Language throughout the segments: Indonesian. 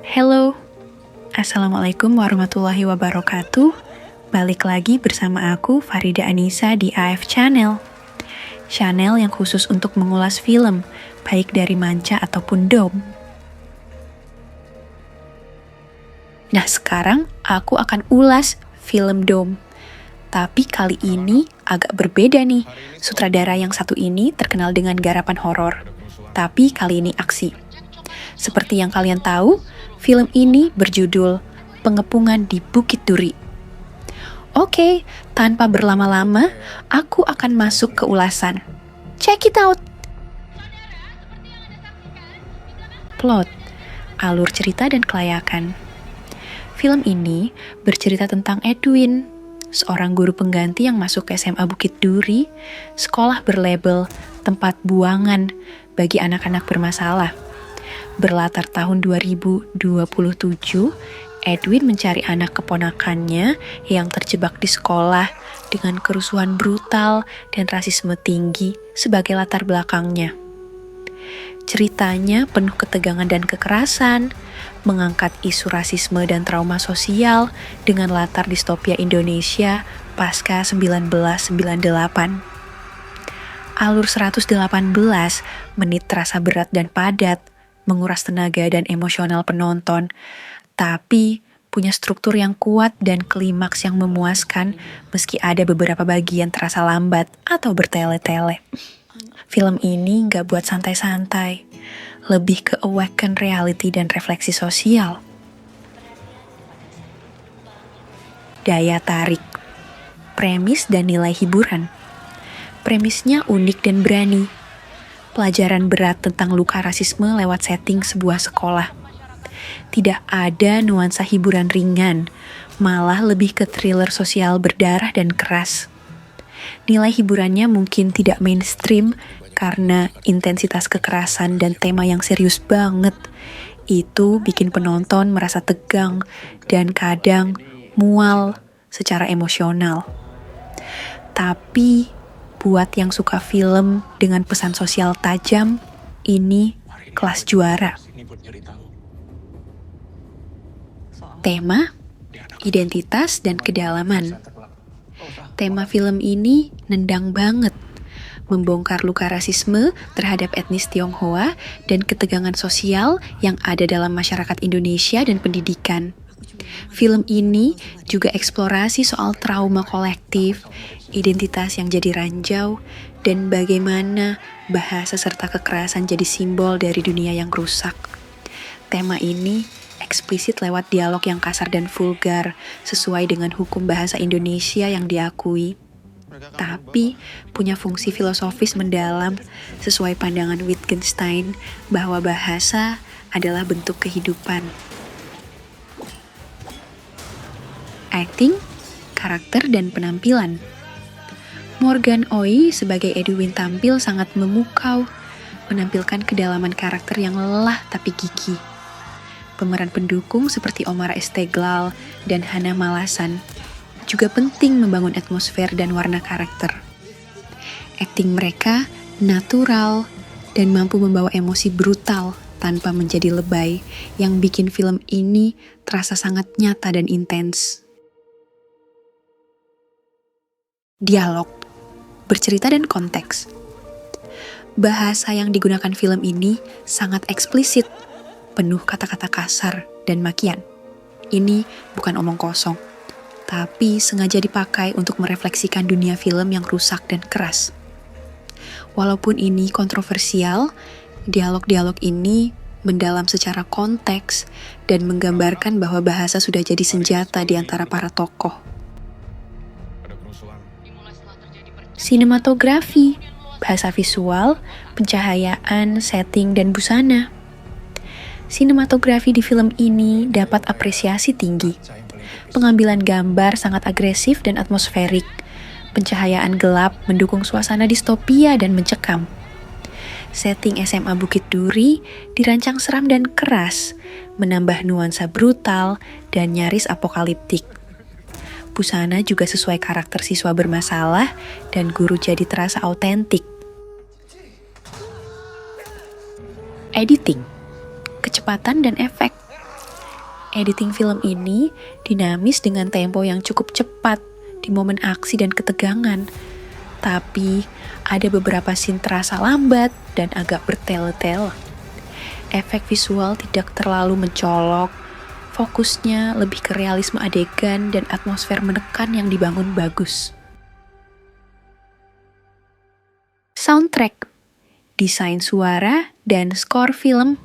Hello, Assalamualaikum warahmatullahi wabarakatuh. Balik lagi bersama aku Farida Anissa di AF Channel. Channel yang khusus untuk mengulas film, baik dari manca ataupun dom. Nah sekarang aku akan ulas film dom. Tapi kali ini agak berbeda nih. Sutradara yang satu ini terkenal dengan garapan horor, tapi kali ini aksi. Seperti yang kalian tahu, film ini berjudul Pengepungan di Bukit Duri. Oke, tanpa berlama-lama, aku akan masuk ke ulasan. Check it out! Plot, alur cerita dan kelayakan. Film ini bercerita tentang Edwin, seorang guru pengganti yang masuk ke SMA Bukit Duri, sekolah berlabel tempat buangan bagi anak-anak bermasalah. Berlatar tahun 2027, Edwin mencari anak keponakannya yang terjebak di sekolah dengan kerusuhan brutal dan rasisme tinggi sebagai latar belakangnya. Ceritanya penuh ketegangan dan kekerasan, mengangkat isu rasisme dan trauma sosial dengan latar distopia Indonesia pasca 1998. Alur 118 menit terasa berat dan padat, menguras tenaga dan emosional penonton, tapi punya struktur yang kuat dan klimaks yang memuaskan meski ada beberapa bagian terasa lambat atau bertele-tele. Film ini gak buat santai-santai, lebih ke awaken reality dan refleksi sosial. Daya tarik, premis dan nilai hiburan. Premisnya unik dan berani. Pelajaran berat tentang luka rasisme lewat setting sebuah sekolah. Tidak ada nuansa hiburan ringan, malah lebih ke thriller sosial berdarah dan keras. Nilai hiburannya mungkin tidak mainstream karena intensitas kekerasan dan tema yang serius banget. Itu bikin penonton merasa tegang dan kadang mual secara emosional. Tapi buat yang suka film dengan pesan sosial tajam, ini kelas juara. Tema, identitas dan kedalaman. Tema film ini nendang banget, membongkar luka rasisme terhadap etnis Tionghoa dan ketegangan sosial yang ada dalam masyarakat Indonesia dan pendidikan. Film ini juga eksplorasi soal trauma kolektif, identitas yang jadi ranjau, dan bagaimana bahasa serta kekerasan jadi simbol dari dunia yang rusak. Tema ini eksplisit lewat dialog yang kasar dan vulgar, sesuai dengan hukum bahasa Indonesia yang diakui, tapi punya fungsi filosofis mendalam sesuai pandangan Wittgenstein bahwa bahasa adalah bentuk kehidupan. Acting, karakter, dan penampilan. Morgan Oey sebagai Edwin tampil sangat memukau, menampilkan kedalaman karakter yang lelah tapi gigih. Pemeran pendukung seperti Omar Esteglal dan Hana Malasan juga penting membangun atmosfer dan warna karakter. Akting mereka natural dan mampu membawa emosi brutal tanpa menjadi lebay yang bikin film ini terasa sangat nyata dan intens. Dialog, bercerita dan konteks. Bahasa yang digunakan film ini sangat eksplisit, penuh kata-kata kasar dan makian. Ini bukan omong kosong, tapi sengaja dipakai untuk merefleksikan dunia film yang rusak dan keras. Walaupun ini kontroversial, dialog-dialog ini mendalam secara konteks dan menggambarkan bahwa bahasa sudah jadi senjata di antara para tokoh. Sinematografi, bahasa visual, pencahayaan, setting, dan busana. Sinematografi di film ini dapat apresiasi tinggi. Pengambilan gambar sangat agresif dan atmosferik. Pencahayaan gelap mendukung suasana distopia dan mencekam. Setting SMA Bukit Duri dirancang seram dan keras, menambah nuansa brutal dan nyaris apokaliptik. Busana juga sesuai karakter siswa bermasalah dan guru jadi terasa autentik. Editing, kecepatan dan efek. Editing film ini dinamis dengan tempo yang cukup cepat di momen aksi dan ketegangan. Tapi ada beberapa scene terasa lambat dan agak bertele-tele. Efek visual tidak terlalu mencolok, fokusnya lebih ke realisme adegan dan atmosfer menekan yang dibangun bagus. Soundtrack, desain suara, dan skor film.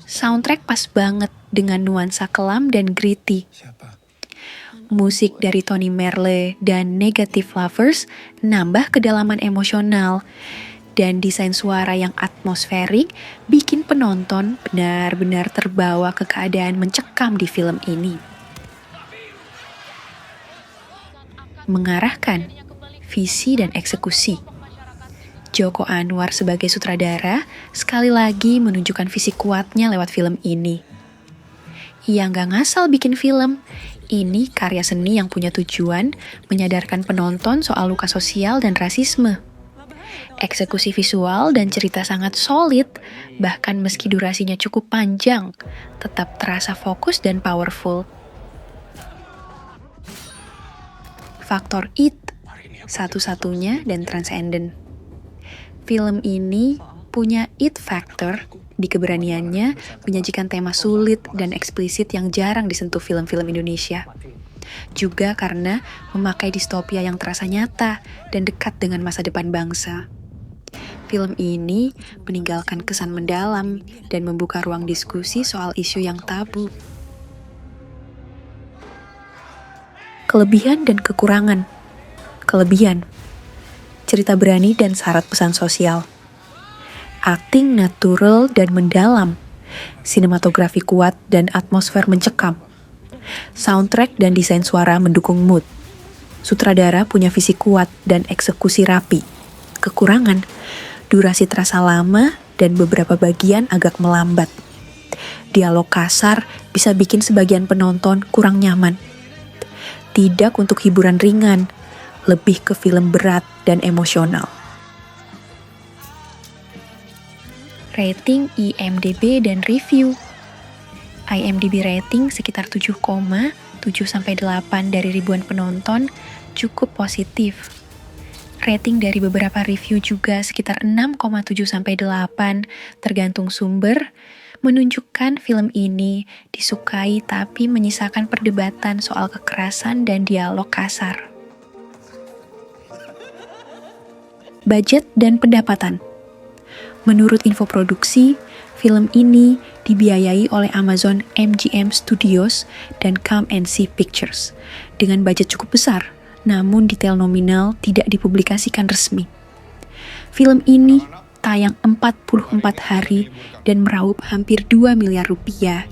Soundtrack pas banget dengan nuansa kelam dan gritty. Musik dari Tony Merle dan Negative Lovers nambah kedalaman emosional, dan desain suara yang atmosferik bikin penonton benar-benar terbawa ke keadaan mencekam di film ini. Mengarahkan visi dan eksekusi. Joko Anwar sebagai sutradara sekali lagi menunjukkan visi kuatnya lewat film ini. Ia nggak ngasal bikin film, ini karya seni yang punya tujuan menyadarkan penonton soal luka sosial dan rasisme. Eksekusi visual dan cerita sangat solid, bahkan meski durasinya cukup panjang, tetap terasa fokus dan powerful. Faktor it, satu-satunya dan transcendent. Film ini punya it factor di keberaniannya menyajikan tema sulit dan eksplisit yang jarang disentuh film-film Indonesia. Juga karena memakai distopia yang terasa nyata dan dekat dengan masa depan bangsa. Film ini meninggalkan kesan mendalam dan membuka ruang diskusi soal isu yang tabu. Kelebihan dan kekurangan. Kelebihan, cerita berani dan syarat pesan sosial. Akting natural dan mendalam. Sinematografi kuat dan atmosfer mencekam. Soundtrack dan desain suara mendukung mood. Sutradara punya visi kuat dan eksekusi rapi. Kekurangan, durasi terasa lama dan beberapa bagian agak melambat. Dialog kasar bisa bikin sebagian penonton kurang nyaman. Tidak untuk hiburan ringan, lebih ke film berat dan emosional. Rating IMDb dan review. IMDb rating sekitar 7,7-8 dari ribuan penonton, cukup positif. Rating dari beberapa review juga sekitar 6,7-8 tergantung sumber, menunjukkan film ini disukai tapi menyisakan perdebatan soal kekerasan dan dialog kasar. Budget dan pendapatan. Menurut info produksi, film ini dibiayai oleh Amazon MGM Studios dan Come and See Pictures dengan budget cukup besar, namun detail nominal tidak dipublikasikan resmi. Film ini tayang 44 hari dan meraup hampir 2 miliar rupiah,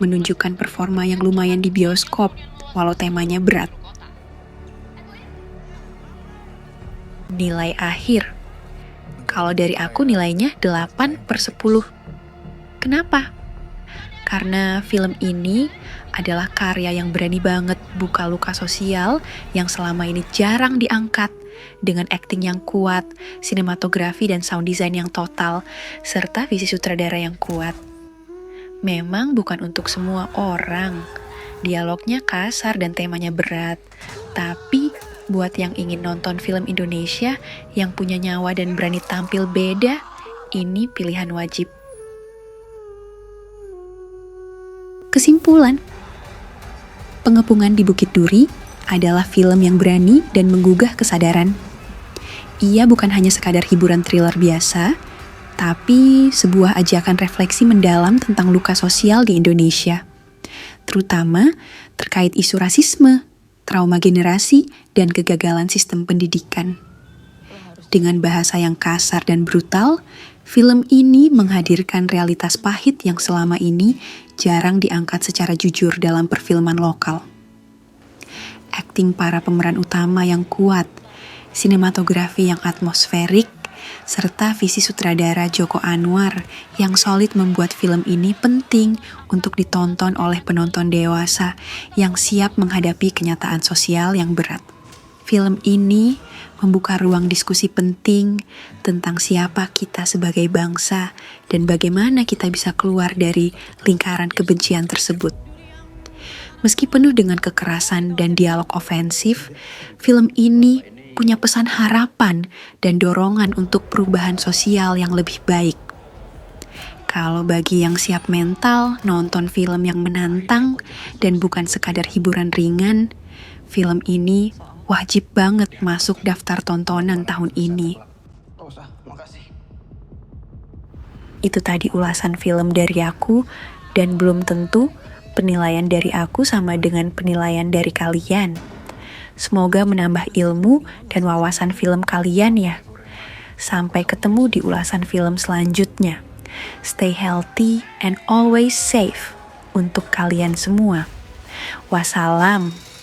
menunjukkan performa yang lumayan di bioskop, walau temanya berat. Nilai akhir. Kalau dari aku nilainya 8/10. Kenapa? Karena film ini adalah karya yang berani banget buka luka sosial yang selama ini jarang diangkat, dengan akting yang kuat, sinematografi dan sound design yang total, serta visi sutradara yang kuat. Memang bukan untuk semua orang. Dialognya kasar dan temanya berat, tapi buat yang ingin nonton film Indonesia yang punya nyawa dan berani tampil beda, ini pilihan wajib. Kesimpulan, Pengepungan di Bukit Duri adalah film yang berani dan menggugah kesadaran. Ia bukan hanya sekadar hiburan thriller biasa, tapi sebuah ajakan refleksi mendalam tentang luka sosial di Indonesia, terutama terkait isu rasisme, trauma generasi, dan kegagalan sistem pendidikan. Dengan bahasa yang kasar dan brutal, film ini menghadirkan realitas pahit yang selama ini jarang diangkat secara jujur dalam perfilman lokal. Akting para pemeran utama yang kuat, sinematografi yang atmosferik, serta visi sutradara Joko Anwar yang solid membuat film ini penting untuk ditonton oleh penonton dewasa yang siap menghadapi kenyataan sosial yang berat. Film ini membuka ruang diskusi penting tentang siapa kita sebagai bangsa dan bagaimana kita bisa keluar dari lingkaran kebencian tersebut. Meski penuh dengan kekerasan dan dialog ofensif, film ini punya pesan harapan dan dorongan untuk perubahan sosial yang lebih baik. Kalau bagi yang siap mental nonton film yang menantang dan bukan sekadar hiburan ringan, film ini wajib banget masuk daftar tontonan tahun ini. Itu tadi ulasan film dari aku, dan belum tentu penilaian dari aku sama dengan penilaian dari kalian. Semoga menambah ilmu dan wawasan film kalian ya. Sampai ketemu di ulasan film selanjutnya. Stay healthy and always safe untuk kalian semua. Wassalam.